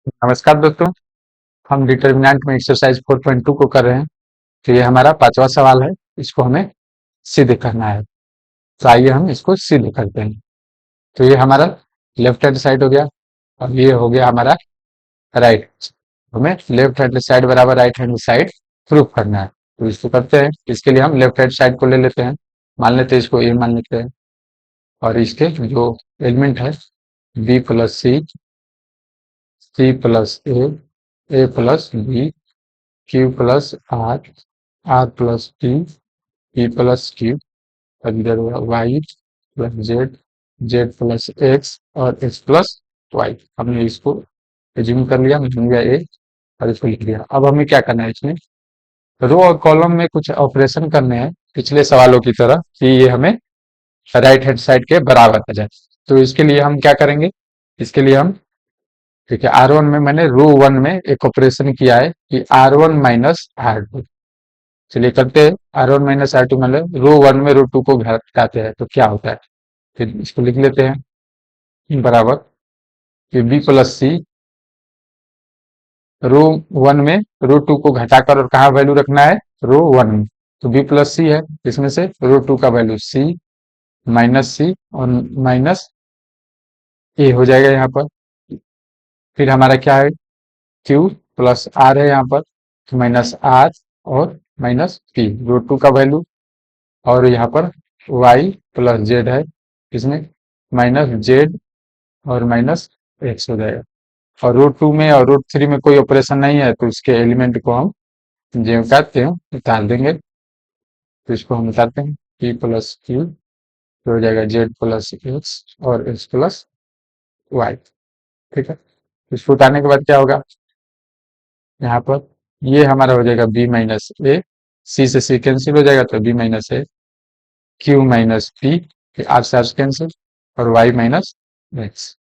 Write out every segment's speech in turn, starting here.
नमस्कार दोस्तों। हम डिटर्मिनेंट में एक्सरसाइज 4.2 को कर रहे हैं। तो ये हमारा पांचवा सवाल है। इसको हमें सिद्ध करना है। तो आइए हम इसको सिद्ध करते हैं। तो ये हमारा लेफ्ट हैंड साइड हो गया और ये हो गया हमारा राइट। हमें लेफ्ट हैंड साइड बराबर राइट हैंड साइड प्रूफ करना है। तो इसको करते हैं। इसके लिए हम लेफ्ट हैंड साइड को ले लेते हैं। मान लेते हैं इसको ए मान लेते हैं। और इसके जो एलिमेंट है B plus C plus A plus B, Q plus R plus P plus Q, और इधर Y plus Z, Z plus X और एक्स प्लस वाई। हमने इसको रिज्यूम कर लिया, मिल गया ए और इसको लिख दिया। अब हमें क्या करना है, इसमें रो और कॉलम में कुछ ऑपरेशन करने हैं पिछले सवालों की तरह कि ये हमें राइट हैंड साइड के बराबर आ जाए। तो इसके लिए हम क्या करेंगे, इसके लिए हम ठीक है आर वन में मैंने रो वन में एक ऑपरेशन किया है कि R one minus R two. चलिए करते हैं। R one minus R two मतलब रो वन में रो टू को घटाते हैं तो क्या होता है। फिर इसको लिख लेते हैं बराबर कि बी प्लस सी, रो वन में रो टू को घटाकर और कहाँ वैल्यू रखना है, रो वन में। तो बी प्लस सी है, इसमें से रो टू का वैल्यू सी और माइनस ए हो जाएगा यहाँ पर। फिर हमारा क्या है, क्यू प्लस आर है यहाँ पर, तो माइनस आर और माइनस पी रो टू का वैल्यू। और यहाँ पर y प्लस जेड है, इसमें माइनस जेड और माइनस एक्स हो जाएगा। और रूट टू में और रूट थ्री में कोई ऑपरेशन नहीं है तो इसके एलिमेंट को हम जो कहते हैं निकाल देंगे। तो इसको हम निकालते हैं पी प्लस क्यू, तो हो जाएगा जेड प्लस एक्स और एक्स प्लस वाई। ठीक है, इसको उतारने के बाद क्या होगा, यहाँ पर ये हमारा हो जाएगा बी माइनस ए, सी से सी कैंसिल हो जाएगा तो B minus A, Q minus P, R से आर कैंसिल, और वाई माइनस एक्स।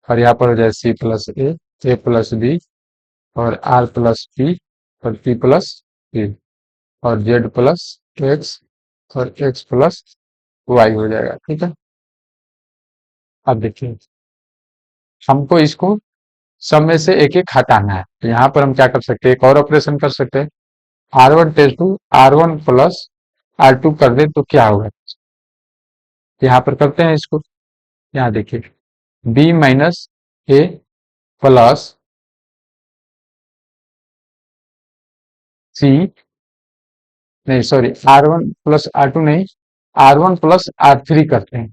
और यहाँ पर हो जाए C plus A plus B और आर प्लस पी और पी प्लस पी और जेड प्लस एक्स और एक्स प्लस वाई हो जाएगा। ठीक है, अब देखिए हमको इसको सब में से एक एक हटाना है। तो यहाँ पर हम क्या कर सकते हैं, एक और ऑपरेशन कर सकते हैं। R one test two R one plus R two कर दे तो क्या होगा, यहाँ पर करते हैं इसको। यहाँ देखिए B minus A plus C, नहीं sorry R one plus R two no, R one plus R three करते हैं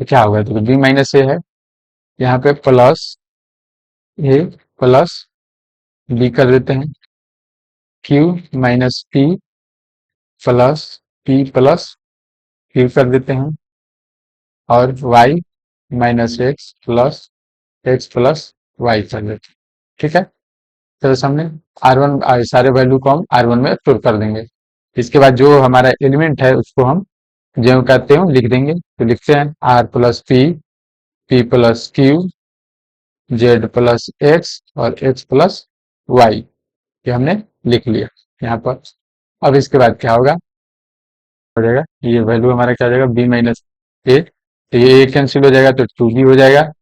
तो क्या होगा। तो बी माइनस ए है, यहाँ पे प्लस ए प्लस बी कर देते हैं, Q minus P plus P plus Q कर देते हैं, और Y minus X plus Y कर देते हैं। ठीक है, तो हमने आर वन सारे वैल्यू को हम आर वन में स्टोर कर देंगे। इसके बाद जो हमारा एलिमेंट है उसको हम जो कहते हैं लिख देंगे। तो लिखते हैं R plus P plus Q, Z plus X और एक्स प्लस वाई, ये हमने लिख लिया यहाँ पर। अब इसके बाद क्या होगा, हो जाएगा ये वैल्यू हमारा क्या हो जाएगा बी माइनस ए, तो ये ए कैंसिल हो जाएगा तो टू बी हो जाएगा,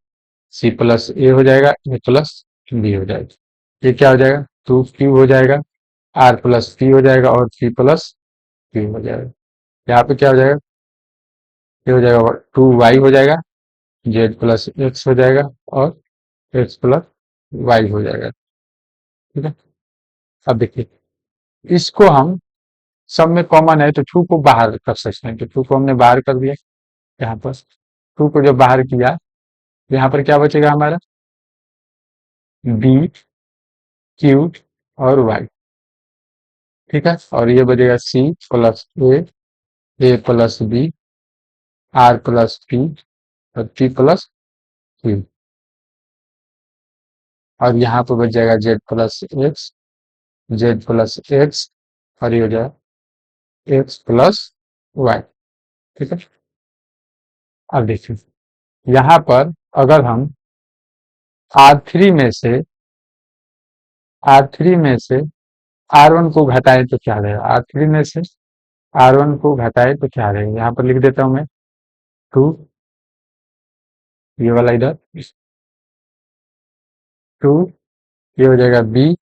सी प्लस ए हो जाएगा, ए प्लस बी हो जाएगा। ये क्या हो जाएगा, टू क्यू हो जाएगा, आर प्लस पी हो जाएगा और पी प्लस क्यू हो जाएगा। यहाँ पे क्या हो जाएगा, ये हो जाएगा टू वाई हो जाएगा, जेड प्लस एक्स हो जाएगा और एक्स प्लस वाई हो जाएगा। ठीक है, अब देखिए इसको हम सब में कॉमन है तो टू को बाहर कर सकते हैं। तो टू को हमने बाहर कर दिया, यहाँ पर टू को जब बाहर किया तो यहाँ पर क्या बचेगा हमारा बी क्यू और वाई। ठीक है, और ये बचेगा C plus A plus B, R plus P और पी प्लस क्यू, और यहाँ पर बच जाएगा जेड प्लस एक्स और ये हो जाएगा एक्स प्लस वाई। ठीक है, अब देखिए यहाँ पर अगर हम आर थ्री में से आर वन को घटाए तो क्या रहेगा, आर थ्री में से आर वन को घटाए तो क्या रहेगा। यहाँ पर लिख देता हूं मैं टू, ये वाला इधर टू, ये हो जाएगा बी,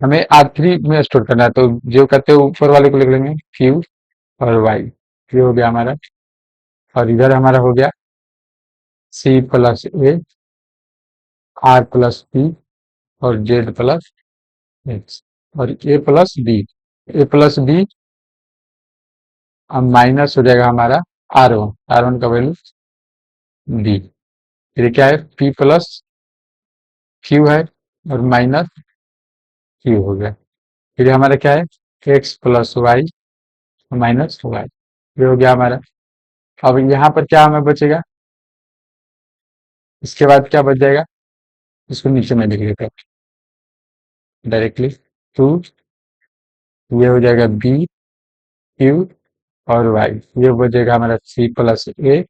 हमें आर थ्री में स्टोर करना है तो जो करते हो ऊपर वाले को लिख लेंगे क्यू और वाई, ये हो गया हमारा। और इधर हमारा हो गया C plus A, R plus B और जेड प्लस एक्स, और A plus B, A plus B अब माइनस हो जाएगा हमारा आर वन, आर वन का वैल्यू बी, फिर क्या है पी प्लस क्यू है और माइनस क्यू हो गया, फिर हमारा क्या है X plus Y minus Y, ये हो गया हमारा। अब यहाँ पर क्या हमें बचेगा, इसके बाद क्या बच जाएगा, इसको नीचे में लिख देता हूँ डायरेक्टली, टू, ये हो जाएगा बी क्यू और वाई, ये बचेगा हमारा सी प्लस ए,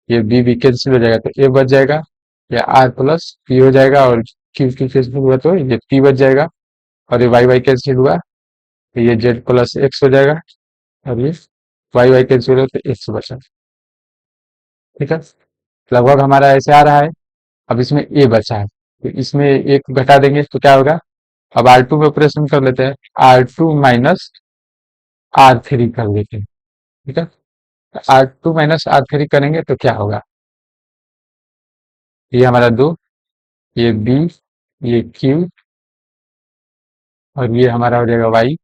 ये बी कैंसिल हो जाएगा तो ए बच जाएगा, या आर प्लस पी हो जाएगा, और क्यू क्यू कैंसिल हुआ तो ये पी बच जाएगा, और ये वाई वाई कैंसिल हुआ तो ये जेड प्लस एक्स हो जाएगा, और ये वाई वाई कैंसिल हुआ तो एक्स बचा। ठीक है, लगभग हमारा ऐसे आ रहा है। अब इसमें ए बचा है तो इसमें एक घटा देंगे तो क्या होगा, अब आर टू में ऑपरेशन कर लेते हैं, R two minus R three कर लेते हैं। ठीक है, R two minus R three करेंगे तो क्या होगा, ये हमारा दो, ये बी, ये क्यू और ये हमारा हो जाएगा वाई,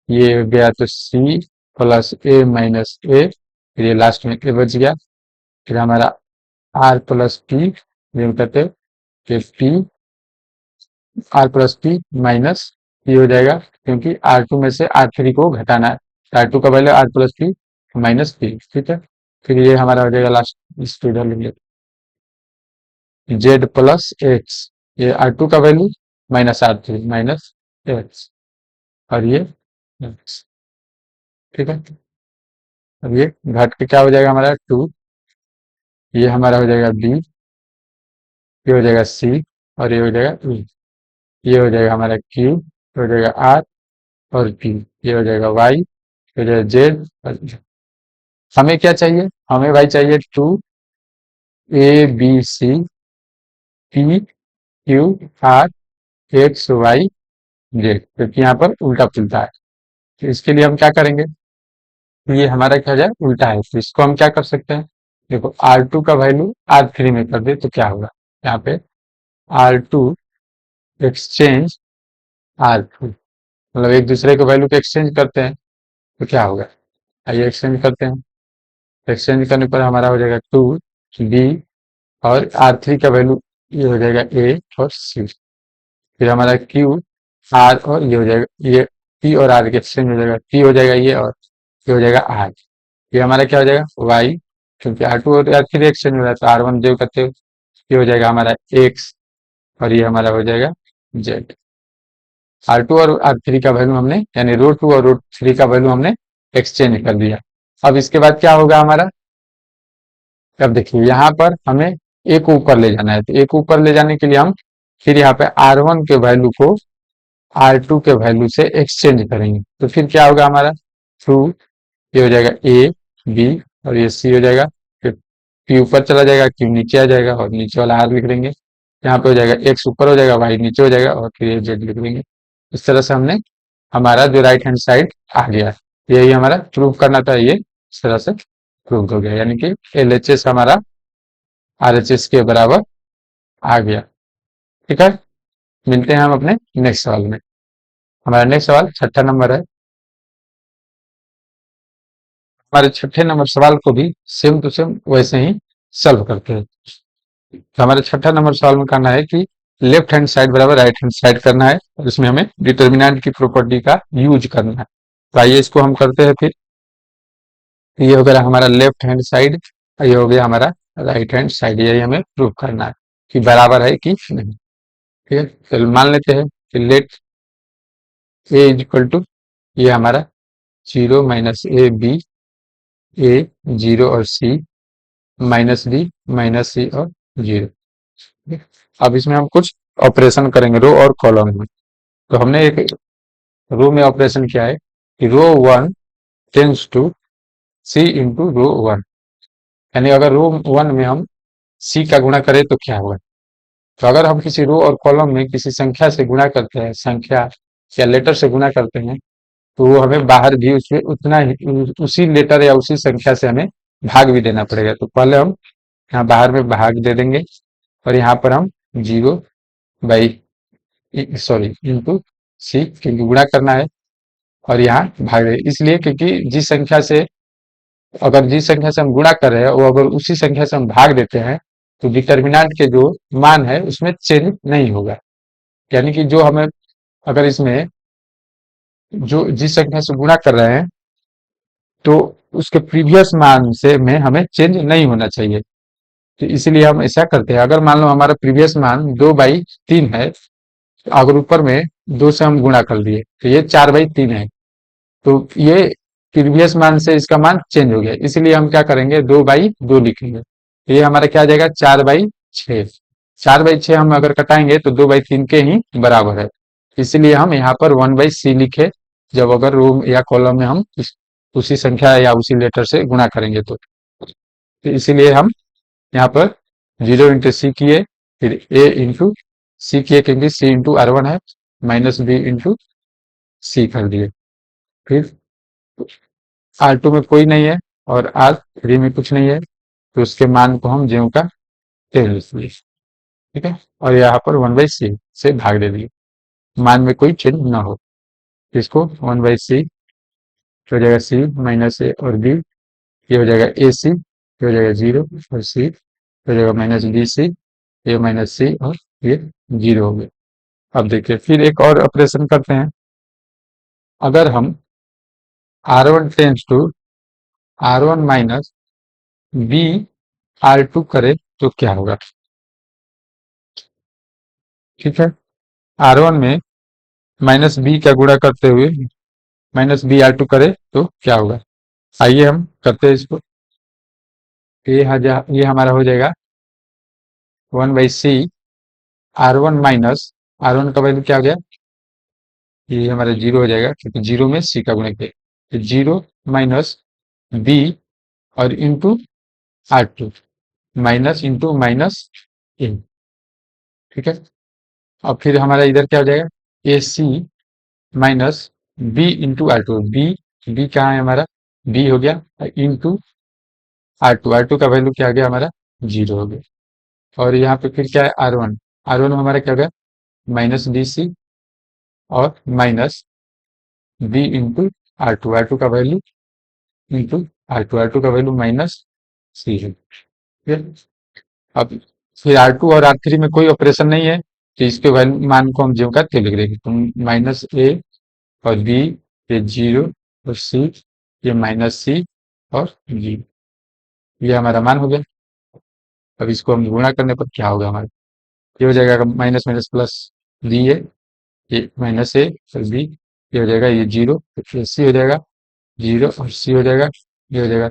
ये हो गया तो सी प्लस ए माइनस ए, फिर ये लास्ट में ए बच गया, फिर हमारा आर प्लस पी, ये कहते हैं कि P, R plus P minus P हो जाएगा, क्योंकि आर टू में से आर थ्री को घटाना है, आर टू का value R plus P minus P. ठीक है, फिर ये हमारा हो जाएगा लास्ट, इसको इधर लिख लेते जेड प्लस एक्स, ये आर टू का value minus R three minus X, और ये एक्स। ठीक है, अब ये घट के क्या हो जाएगा हमारा टू, ये हमारा हो जाएगा बी, ये हो जाएगा सी और ये हो जाएगा ई, ये हो जाएगा हमारा क्यू, ये हो जाएगा आर और पी, ये हो जाएगा वाई, ये हो जाएगा जेड और E। हमें क्या चाहिए, हमें भाई चाहिए to A B C P Q R X Y Z, क्योंकि यहाँ पर उल्टा पुल्टा है, तो इसके लिए हम क्या करेंगे, तो ये हमारा क्या हो जाए उल्टा है, तो इसको हम क्या कर सकते हैं, देखो आर टू का वैल्यू आर थ्री में कर दे तो क्या होगा, यहाँ पे R two exchange R three, मतलब एक दूसरे के वैल्यू को एक्सचेंज करते हैं तो क्या होगा, आइए एक्सचेंज करते हैं, एक्सचेंज करने पर हमारा हो जाएगा टू बी और आर थ्री का वैल्यू ये हो जाएगा ए और सी, फिर हमारा क्यू आर और ये हो जाएगा, ये पी और आर के एक्सचेंज हो जाएगा, पी हो जाएगा ये और ये हो जाएगा आर, ये हमारा क्या हो जाएगा वाई, क्योंकि आर टू और आर थ्री एक्सचेंज हो रहा है तो आर वन जो करते हो ये हो जाएगा हमारा एक्स और ये हमारा हो जाएगा जेड। आर टू और आर थ्री का वैल्यू हमने यानी रो टू और रो थ्री का वैल्यू हमने एक्सचेंज कर दिया। अब इसके बाद क्या होगा हमारा, अब देखिए यहाँ पर हमें एक ऊपर ले जाना है, तो एक ऊपर ले जाने के लिए हम फिर यहाँ पे आर वन के वैल्यू को आर टू के वैल्यू से एक्सचेंज करेंगे, तो फिर क्या होगा हमारा टू, ये हो जाएगा ए बी और ये सी हो जाएगा, फिर पी ऊपर चला जाएगा क्यू नीचे आ जाएगा और नीचे वाला आर लिख देंगे, यहाँ पे हो जाएगा एक्स ऊपर हो जाएगा वाई नीचे हो जाएगा और फिर ये जेड लिख देंगे। इस तरह से हमने हमारा जो राइट हैंड साइड आ गया, यही हमारा प्रूव करना था, ये इस तरह से प्रूव हो गया, यानी कि एल एच एस हमारा आर एच एस के बराबर आ गया। ठीक है, मिलते हैं हम अपने नेक्स्ट सवाल में। हमारा नेक्स्ट सवाल छठा नंबर है, हमारे छठे नंबर सवाल को भी सेम टू सेम वैसे ही सॉल्व करते हैं। तो हमारे छठा नंबर सवाल में करना है कि लेफ्ट हैंड साइड बराबर राइट हैंड साइड करना है और इसमें हमें डिटर्मिनेंट की प्रॉपर्टी का यूज करना है। तो आइए इसको हम करते हैं, फिर ये हो गया हमारा लेफ्ट हैंड साइड, ये हो गया हमारा राइट हैंड साइड, यही हमें प्रूव करना है कि बराबर है कि नहीं। ठीक है, चलो मान लेते हैं कि let A is equal to, ये हमारा zero minus A B, A zero और C minus D minus C और जीरो। अब इसमें हम कुछ ऑपरेशन करेंगे रो और कॉलम में। तो हमने एक रो में ऑपरेशन किया है कि row one tends to C into row one, यानी अगर रो वन में हम सी का गुणा करें तो क्या होगा। तो अगर हम किसी रो और कॉलम में किसी संख्या से गुणा करते हैं, संख्या या लेटर से गुणा करते हैं, तो वो हमें बाहर भी उसमें उतना ही उसी लेटर या उसी संख्या से हमें भाग भी देना पड़ेगा। तो पहले हम यहाँ बाहर में भाग दे देंगे और यहाँ पर हम 0 बाई सॉरी इंटू सी, क्योंकि गुणा करना है और यहाँ भाग दे, इसलिए क्योंकि जिस संख्या से हम गुणा कर रहे हैं वो अगर उसी संख्या से हम भाग देते हैं तो डिटर्मिनेंट के जो मान है उसमें चेंज नहीं होगा। यानी कि जो हमें अगर इसमें जो जिस संख्या से गुणा कर रहे हैं तो उसके प्रीवियस मान से में हमें चेंज नहीं होना चाहिए। तो इसलिए हम ऐसा करते हैं, अगर मान लो हमारा प्रीवियस मान 2/3 है, तो अगर ऊपर में 2 से हम गुणा कर दिए तो ये 4/3 है। तो ये प्रीवियस मान से इसका मान चेंज हो गया, इसलिए हम क्या करेंगे 2/2 लिखेंगे। तो ये हमारा क्या आ जाएगा 4/6। 4/6 हम अगर कटाएंगे तो 2/3 के ही बराबर है, इसलिए हम यहाँ पर 1/c लिखे जब अगर रो या कॉलम में हम उसी संख्या या उसी लेटर से गुणा करेंगे तो इसीलिए हम यहाँ पर 0 इंटू सी किए, फिर ए इंटू सी किए क्योंकि सी इंटू R1 है, माइनस बी इंटू सी कर दिए। फिर R2 में कोई नहीं है और R3 में कुछ नहीं है, तो उसके मान को हम ज्यों का त्यों लिख दिए। ठीक है, और यहाँ पर 1/c से भाग दे दिए, मान में कोई चेंज ना हो। इसको 1/c हो जाएगा सी माइनस ए और बी, ये हो जाएगा ए सी, ये हो जाएगा 0 और सी हो जाएगा माइनस बी सी, ये माइनस सी और ये 0 हो गया। अब देखिए फिर एक और ऑपरेशन करते हैं, अगर हम R1 tense to R1 minus B R2 करें तो क्या होगा। ठीक है, R1 में माइनस बी का गुणा करते हुए माइनस बी R2 करे तो क्या होगा। आइए हम करते हैं इसको। ये हमारा हो जाएगा 1/c R1 माइनस R1 का वैल्यू क्या हो गया, ये हमारा 0 हो जाएगा क्योंकि 0 में सी का गुणा किया, तो 0 माइनस बी और into R2 minus into minus A. ठीक है, और फिर हमारा इधर क्या हो जाएगा A C minus B into R2, B कहाँ है हमारा, बी हो गया इंटू R2 का वैल्यू क्या आ गया हमारा 0 हो गया। और यहाँ पे फिर क्या है R1 हमारा क्या हो गया माइनस बी सी और माइनस बी इंटू R2 का वैल्यू इंटू R2 का वैल्यू माइनस सी है। ठीक है, अब फिर R2 और R3 में कोई ऑपरेशन नहीं है, तो इसके वैल्यू मान को हम ज्यों का त्यों लिख देंगे, तो माइनस ए और बी ये 0 और सी ये माइनस सी और 0, ये हमारा मान हो गया। अब इसको हम गुणा करने पर क्या होगा हमारा, ये हो जाएगा माइनस माइनस प्लस बी है, ये माइनस ए और बी, ये हो जाएगा ये 0, फिर सी हो जाएगा 0 और सी हो जाएगा, ये हो जाएगा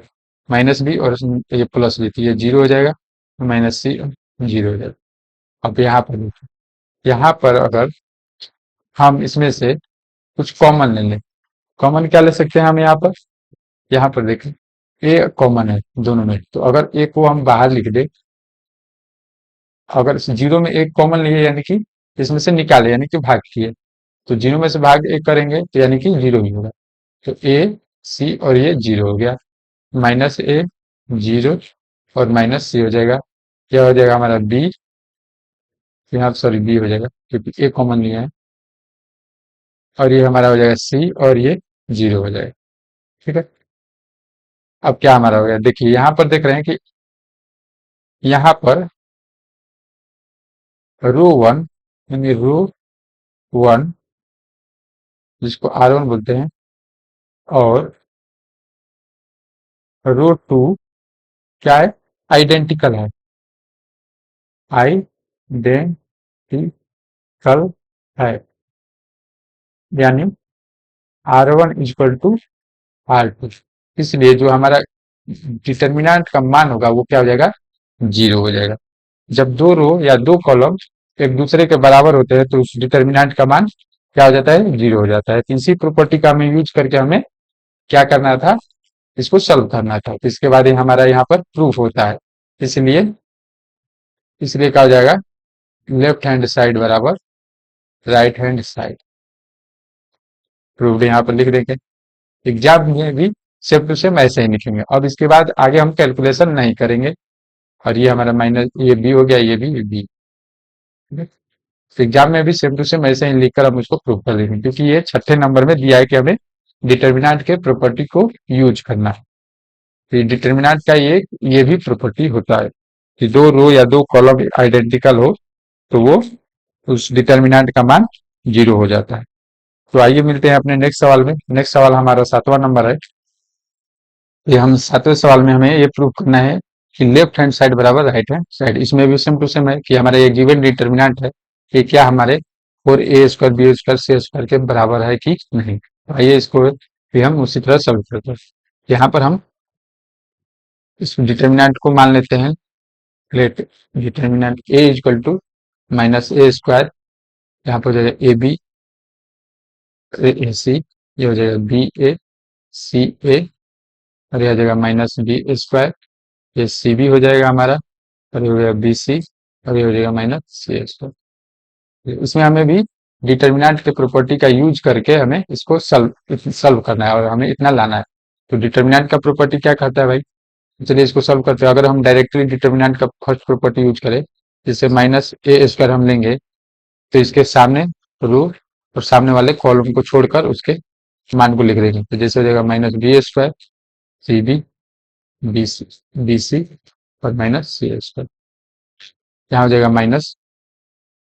माइनस बी और ये प्लस बी, तो ये 0 हो जाएगा माइनस सी और 0 हो जाएगा। अब यहाँ पर देखिए, यहाँ पर अगर हम इसमें से कुछ कॉमन ले लें, कॉमन क्या ले सकते हैं हम यहाँ पर देखें ए कॉमन है दोनों में, तो अगर ए को हम बाहर लिख दे, अगर 0 में एक कॉमन लिए यानी कि इसमें से निकाले यानी कि भाग किए, तो 0 में से भाग एक करेंगे तो यानी कि 0 ही होगा, तो ए सी और ये 0 हो गया, माइनस ए 0 और माइनस सी हो जाएगा, क्या हो जाएगा हमारा बी, यहाँ सॉरी बी हो जाएगा क्योंकि ए कॉमन लिया है, और ये हमारा हो जाएगा सी और ये 0 हो जाएगा। ठीक है, अब क्या हमारा हो गया, देखिए यहाँ पर देख रहे हैं कि यहाँ पर रो 1 यानी रो 1 जिसको R1 बोलते हैं और रो 2 क्या है आइडेंटिकल है, आइडेंटिकल है, यानी R1 इक्वल टू R2, इसलिए जो हमारा डिटर्मिनेंट का मान होगा वो क्या हो जाएगा 0 हो जाएगा। जब दो रो या दो कॉलम एक दूसरे के बराबर होते हैं तो उस डिटर्मिनेंट का मान क्या हो जाता है 0 हो जाता है। तो इसी प्रॉपर्टी का हमें यूज करके हमें क्या करना था, इसको सॉल्व करना था, तो इसके बाद ही हमारा यहाँ पर प्रूफ होता है। इसलिए इसलिए क्या हो जाएगा, लेफ्ट हैंड साइड बराबर राइट हैंड साइड। प्रूव्ड यहाँ पर लिख देंगे। एग्जाम में भी सेम टू सेम ऐसे ही लिखेंगे। अब इसके बाद आगे हम कैलकुलेशन नहीं करेंगे। और ये हमारा माइनस, ये बी हो गया, ये भी बी। तो एग्जाम में भी सेम टू सेम ऐसे ही लिखकर हम उसको प्रूव कर देंगे, क्योंकि ये छठे नंबर में दिया है कि हमें डिटर्मिनेंट के प्रॉपर्टी को यूज करना है। तो डिटर्मिनेंट का ये भी प्रॉपर्टी होता है कि दो रो या दो कॉलम आइडेंटिकल हो तो वो उस डिटर्मिनेंट का मान 0 हो जाता है। तो आइए मिलते हैं अपने नेक्स्ट सवाल में। नेक्स्ट सवाल हमारा 7वां नंबर है। ये हम 7वें सवाल में हमें ये प्रूव करना है कि लेफ्ट हैंड साइड बराबर राइट हैंड साइड। इसमें भी सेम टू सेम है कि हमारा ये गिवन डिटर्मिनेंट है कि क्या हमारे 4a² b² c² के बराबर है कि नहीं। तो आइए इसको भी हम उसी तरह सॉल्व करते हैं। यहाँ पर हम इस डिटर्मिनेंट को मान लेते हैं, लेट डिटर्मिनेंट a = -a²। यहाँ पर हो जाएगा ac, ये हो जाएगा ba और यह हो जाएगा -b²। ये सी बी हो जाएगा हमारा, और ये हो जाएगा बी सी, और ये हो जाएगा -c²। इसमें हमें भी डिटर्मिनेंट के प्रॉपर्टी का यूज करके हमें इसको सॉल्व करना है और हमें इतना लाना है। तो डिटर्मिनेंट का प्रॉपर्टी क्या कहता है भाई, चलिए इसको सॉल्व करते हैं। अगर हम डायरेक्टली डिटर्मिनेंट का फर्स्ट प्रॉपर्टी यूज करें, जैसे -a² हम लेंगे, तो इसके सामने रो और सामने वाले कॉलम को छोड़कर उसके मान को लिख देंगे। तो जैसे हो जाएगा -b² C B B C और -c²। यहाँ हो जाएगा माइनस,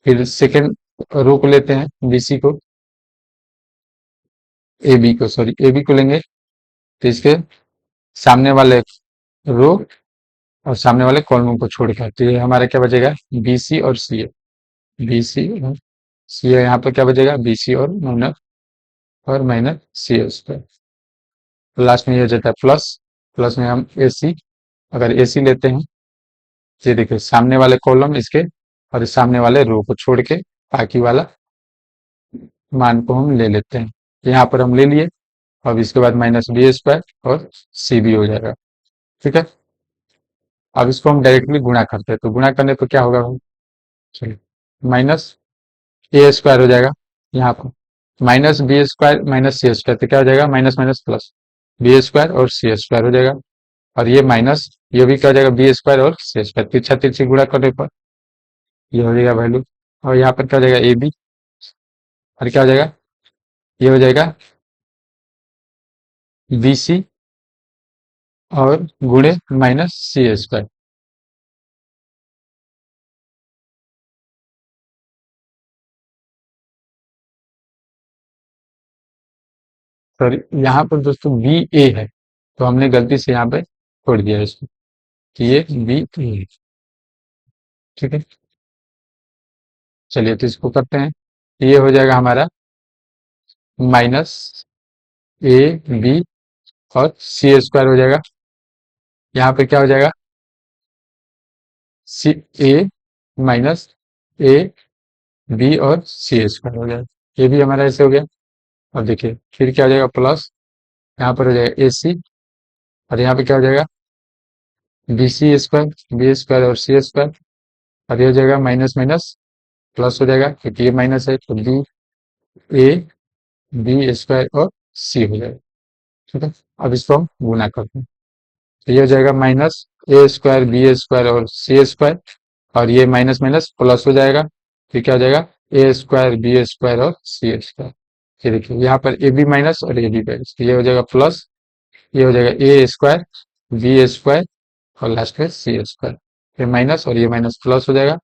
फिर सेकेंड रो को लेते हैं, बीसी को, ए बी को लेंगे। तो इसके सामने वाले रो और सामने वाले कॉलम को छोड़कर, तो ये हमारा क्या बचेगा, बीसी और सी ए। बीसी और सी ए, यहाँ पर क्या बचेगा, बीसी और माइनस सी²। तो लास्ट में ये हो जाता है प्लस। प्लस में हम ए सी, अगर ए सी लेते हैं, ये देखिए सामने वाले कॉलम इसके और इस सामने वाले रो को छोड़ के बाकी वाला मान को हम ले लेते हैं। यहाँ पर हम ले लिए। अब इसके बाद -b² और सी बी हो जाएगा। ठीक है, अब इसको हम डायरेक्टली गुणा करते हैं, तो गुणा करने पर क्या होगा भाई, चलिए, -a² हो जाएगा। यहाँ पर -b² -c², तो क्या हो जाएगा, माइनस माइनस प्लस, b² और c² हो जाएगा। और ये माइनस, ये भी क्या हो जाएगा, b² और c², तिरछा तिरछी गुणा करने पर ये हो जाएगा वैल्यू। और यहाँ पर क्या हो जाएगा, ए बी, और क्या हो जाएगा, ये हो जाएगा बी सी और गुणे -c²। सॉरी, यहाँ पर दोस्तों बी ए है, तो हमने गलती से यहाँ पे छोड़ दिया इसको, कि ये बी ए है। ठीक है, चलिए तो इसको करते हैं। ये हो जाएगा हमारा -a b और c² हो जाएगा। यहाँ पे क्या हो जाएगा, सी ए -a b और c² हो जाएगा। ये भी हमारा ऐसे हो गया। और देखिए फिर क्या हो जाएगा, प्लस, यहाँ पर हो जाएगा ए सी, और यहाँ पे क्या हो जाएगा, b² और c²। और ये हो जाएगा माइनस माइनस प्लस हो जाएगा, क्योंकि ये माइनस है, तो b² और c हो जाएगा। ठीक है, अब इसको हम गुना करते हैं। तो ये हो जाएगा -a², b² और c²। और ये माइनस माइनस प्लस हो जाएगा, फिर क्या हो जाएगा, a² b² और c²। ये देखिए यहाँ पर ए बी माइनस और ए बी माइनस, ये हो जाएगा प्लस, ये हो जाएगा a² b² और लास्ट में c²। फिर माइनस और ये माइनस प्लस हो जाएगा,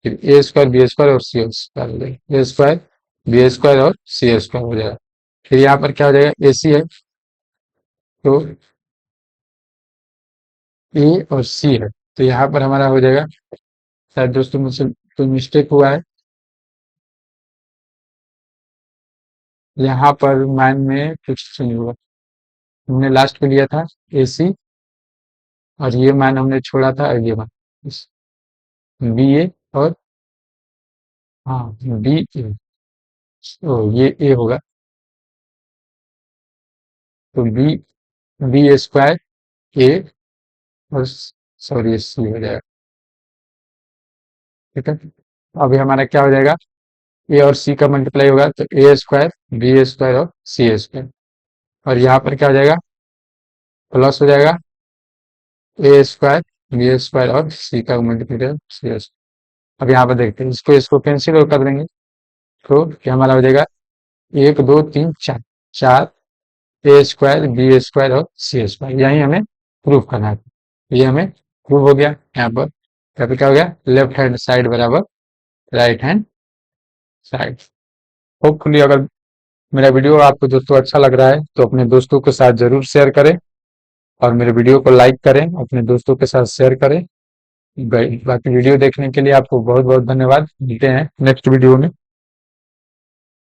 फिर a² b² और c² हो जाएगा, a² b² और c² हो जाएगा। फिर यहाँ पर क्या हो जाएगा, ए सी है, तो ए और सी है, तो यहाँ पर हमारा हो जाएगा, शायद दोस्तों मुझसे कोई मिस्टेक हुआ है, यहाँ पर मान में कुछ नहीं हुआ। हमने लास्ट में लिया था ए सी, और ये मान हमने छोड़ा था, ये मान बी ए और, हाँ, बी ए, तो ये ए होगा, तो b² ए और, सॉरी, सी हो जाएगा। ठीक है। अभी हमारा क्या हो जाएगा, ए और सी का मल्टीप्लाई होगा तो ए स्क्वायर बी स्क्वायर और सी स्क्वायर, और यहाँ पर क्या हो जाएगा, प्लस हो जाएगा ए स्क्वायर बी स्क्वायर और सी का मल्टीप्लाई सी स्क्वायर। अब यहाँ पर देखते हैं, इसको इसको कैंसिल कर देंगे तो क्या हमारा हो जाएगा, एक दो तीन चार, चार ए स्क्वायर बी स्क्वायर और सी स्क्वायर, यही हमें प्रूफ करना है। ये हमें प्रूफ हो गया। यहाँ पर क्या हो गया, लेफ्ट हैंड साइड बराबर राइट हैंड साइड। होपफुली अगर मेरा वीडियो आपको दोस्तों अच्छा लग रहा है तो अपने दोस्तों के साथ जरूर शेयर करें, और मेरे वीडियो को लाइक करें, अपने दोस्तों के साथ शेयर करें। बाकी वीडियो देखने के लिए आपको बहुत बहुत धन्यवाद। मिलते हैं नेक्स्ट वीडियो में।